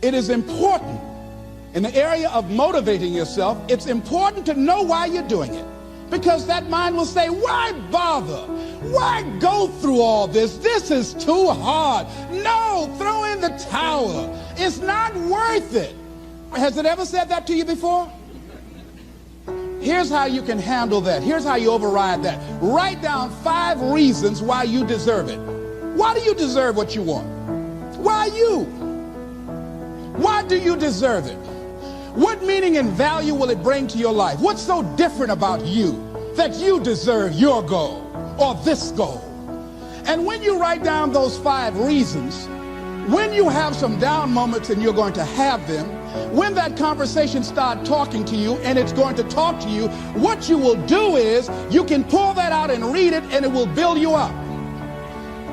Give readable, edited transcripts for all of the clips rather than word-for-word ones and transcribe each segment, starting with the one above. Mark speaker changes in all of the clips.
Speaker 1: it is important in the area of motivating yourself. It's important to know why you're doing it, because that mind will say, why bother? Why go through all this? This is too hard. No, throw in the towel. It's not worth it. Has it ever said that to you before? Here's how you can handle that. Here's how you override that. Write down 5 reasons why you deserve it. Why do you deserve what you want? Why you? Why do you deserve it? What meaning and value will it bring to your life? What's so different about you that you deserve your goal or this goal? And when you write down those 5 reasons, when you have some down moments, and you're going to have them, when that conversation starts talking to you, and it's going to talk to you, what you will do is you can pull that out and read it, and it will build you up.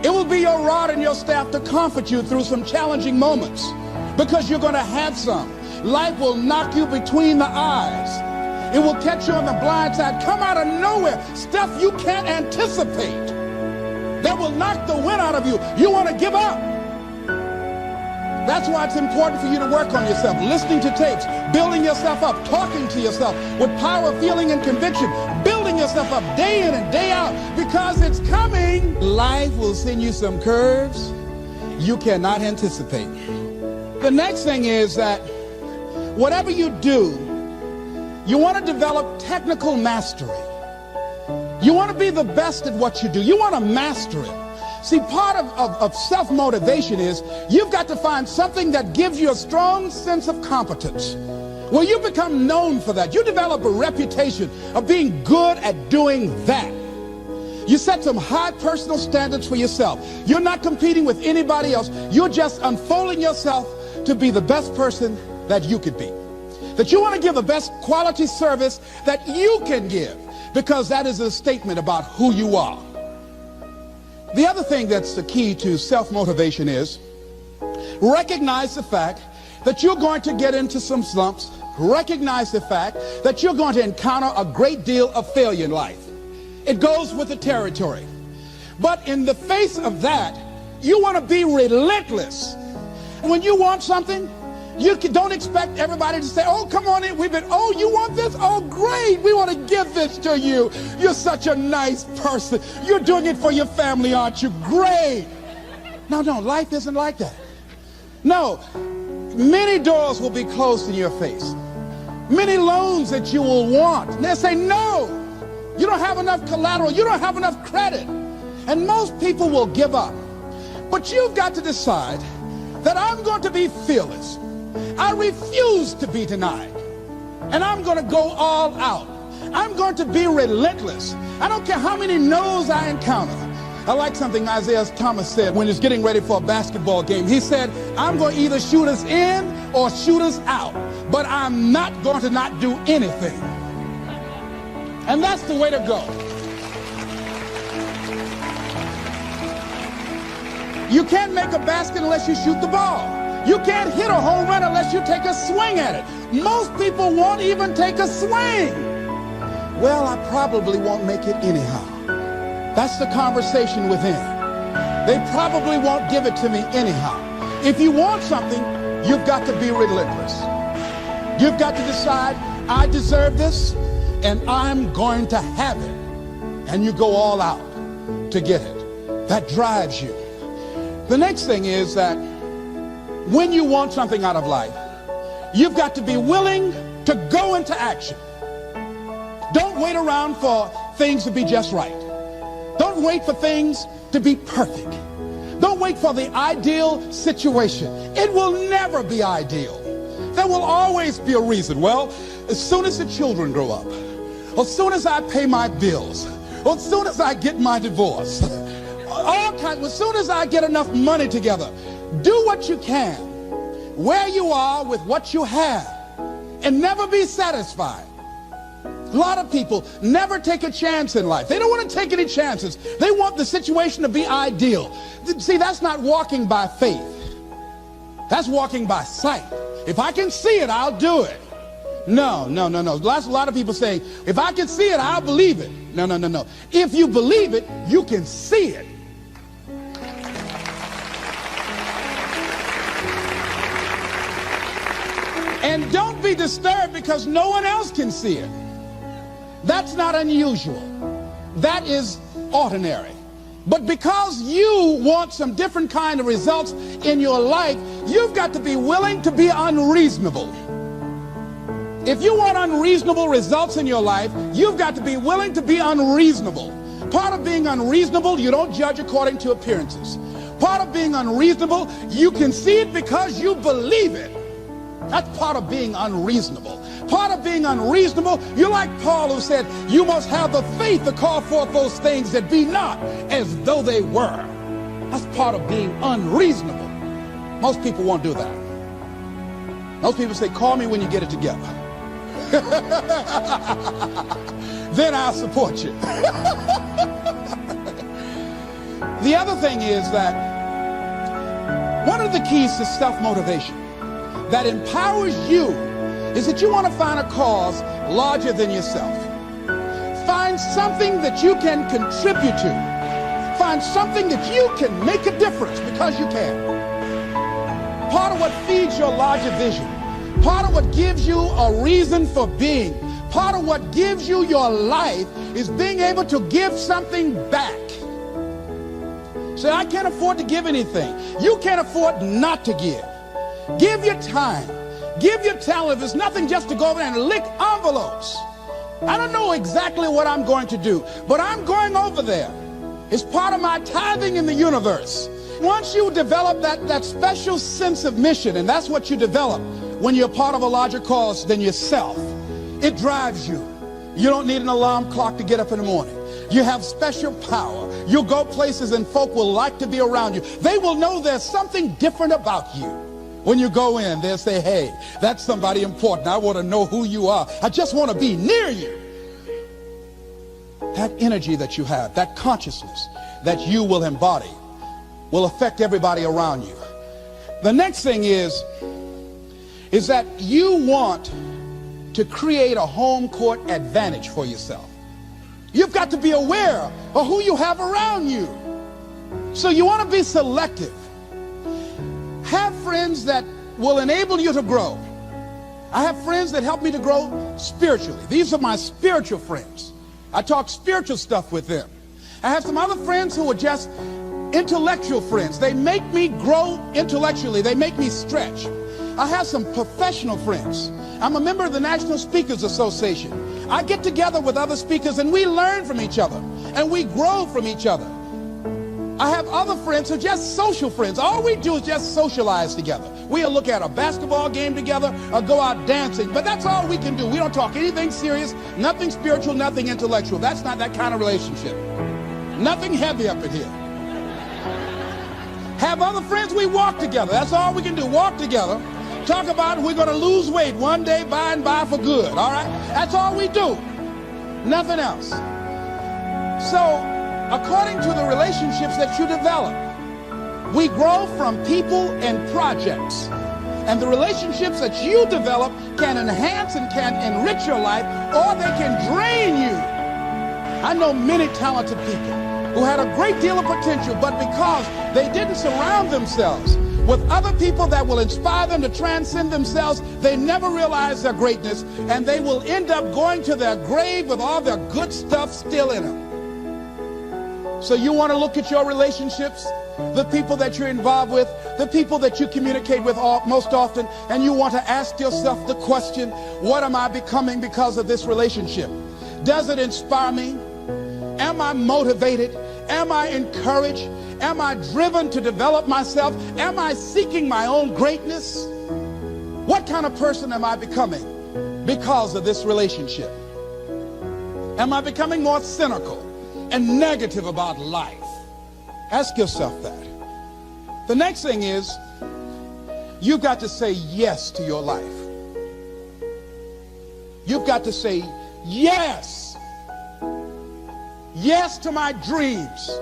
Speaker 1: It will be your rod and your staff to comfort you through some challenging moments, because you're going to have some. Life will knock you between the eyes. It will catch you on the blind side, come out of nowhere, stuff you can't anticipate that will knock the wind out of you. You want to give up. That's why it's important for you to work on yourself, listening to tapes, building yourself up, talking to yourself with power, feeling, and conviction, building yourself up day in and day out, because it's coming. Life will send you some curves you cannot anticipate. The next thing is that whatever you do, you want to develop technical mastery. You want to be the best at what you do. You want to master it. See, part of self-motivation is you've got to find something that gives you a strong sense of competence. Well, you become known for that. You develop a reputation of being good at doing that. You set some high personal standards for yourself. You're not competing with anybody else. You're just unfolding yourself to be the best person that you could be. That you want to give the best quality service that you can give, because that is a statement about who you are. The other thing that's the key to self-motivation is recognize the fact that you're going to get into some slumps. Recognize the fact that you're going to encounter a great deal of failure in life. It goes with the territory. But in the face of that, you want to be relentless. When you want something, you don't expect everybody to say, oh, come on in. Oh, you want this? Oh, great. We want to give this to you. You're such a nice person. You're doing it for your family, aren't you? Great. No, life isn't like that. No, many doors will be closed in your face. Many loans that you will want. And they say, no, you don't have enough collateral. You don't have enough credit. And most people will give up. But you've got to decide that I'm going to be fearless. I refuse to be denied. And I'm going to go all out. I'm going to be relentless. I don't care how many no's I encounter. I like something Isaiah Thomas said when he was getting ready for a basketball game. He said, I'm going to either shoot us in or shoot us out, but I'm not going to not do anything. And that's the way to go. You can't make a basket unless you shoot the ball. You can't hit a home run unless you take a swing at it. Most people won't even take a swing. Well, I probably won't make it anyhow. That's the conversation within. They probably won't give it to me anyhow. If you want something, you've got to be relentless. You've got to decide, I deserve this, and I'm going to have it. And you go all out to get it. That drives you. The next thing is that when you want something out of life, you've got to be willing to go into action. Don't wait around for things to be just right. Don't wait for things to be perfect. Don't wait for the ideal situation. It will never be ideal. There will always be a reason. Well, as soon as the children grow up, or as soon as I pay my bills, or as soon as I get my divorce, as soon as I get enough money together, do what you can, where you are with what you have, and never be satisfied. A lot of people never take a chance in life. They don't want to take any chances. They want the situation to be ideal. See, that's not walking by faith. That's walking by sight. If I can see it, I'll do it. No. That's a lot of people saying, if I can see it, I'll believe it. No. If you believe it, you can see it. And don't be disturbed because no one else can see it. That's not unusual. That is ordinary. But because you want some different kind of results in your life, you've got to be willing to be unreasonable. If you want unreasonable results in your life, you've got to be willing to be unreasonable. Part of being unreasonable, you don't judge according to appearances. Part of being unreasonable, you can see it because you believe it. That's part of being unreasonable. Part of being unreasonable, you're like Paul who said, you must have the faith to call forth those things that be not as though they were. That's part of being unreasonable. Most people won't do that. Most people say, call me when you get it together. Then I'll support you. The other thing is that one of the keys to self-motivation that empowers you is that you want to find a cause larger than yourself. Find something that you can contribute to. Find something that you can make a difference because you can. Part of what feeds your larger vision, part of what gives you a reason for being, part of what gives you your life is being able to give something back. Say, I can't afford to give anything. You can't afford not to give. Give your time. Give your talent. If it's nothing just to go over there and lick envelopes. I don't know exactly what I'm going to do, but I'm going over there. It's part of my tithing in the universe. Once you develop that special sense of mission, and that's what you develop when you're part of a larger cause than yourself, it drives you. You don't need an alarm clock to get up in the morning. You have special power. You'll go places and folk will like to be around you. They will know there's something different about you. When you go in, they'll say, hey, that's somebody important. I want to know who you are. I just want to be near you. That energy that you have, that consciousness that you will embody will affect everybody around you. The next thing is that you want to create a home court advantage for yourself. You've got to be aware of who you have around you. So you want to be selective. Have friends that will enable you to grow. I have friends that help me to grow spiritually. These are my spiritual friends. I talk spiritual stuff with them. I have some other friends who are just intellectual friends. They make me grow intellectually. They make me stretch. I have some professional friends. I'm a member of the National Speakers Association. I get together with other speakers and we learn from each other and we grow from each other. I have other friends who are just social friends. All we do is just socialize together. We'll look at a basketball game together or go out dancing, but that's all we can do. We don't talk anything serious, nothing spiritual, nothing intellectual. That's not that kind of relationship. Nothing heavy up in here. Have other friends, we walk together. That's all we can do, walk together. Talk about we're going to lose weight one day, by and by for good, all right? That's all we do. Nothing else. So, according to the relationships that you develop, we grow from people and projects. And the relationships that you develop can enhance and can enrich your life, or they can drain you. I know many talented people who had a great deal of potential, but because they didn't surround themselves with other people that will inspire them to transcend themselves, they never realize their greatness, and they will end up going to their grave with all their good stuff still in them. So you want to look at your relationships, the people that you're involved with, the people that you communicate with most often, and you want to ask yourself the question, what am I becoming because of this relationship? Does it inspire me? Am I motivated? Am I encouraged? Am I driven to develop myself? Am I seeking my own greatness? What kind of person am I becoming because of this relationship? Am I becoming more cynical and negative about life? Ask yourself that. The next thing is, you've got to say yes to your life. You've got to say yes. Yes to my dreams.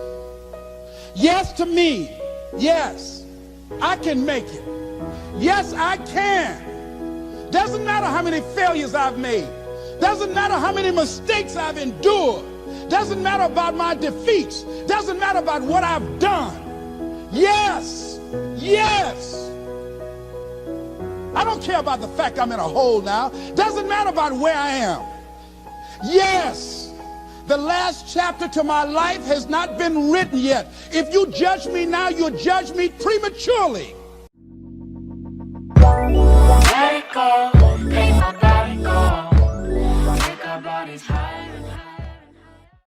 Speaker 1: Yes to me. Yes, I can make it. Yes, I can. Doesn't matter how many failures I've made. Doesn't matter how many mistakes I've endured. Doesn't matter about my defeats. Doesn't matter about what I've done. Yes, yes. I don't care about the fact I'm in a hole now. Doesn't matter about where I am. Yes, the last chapter to my life has not been written yet. If you judge me now, you'll judge me prematurely.
Speaker 2: Let it go.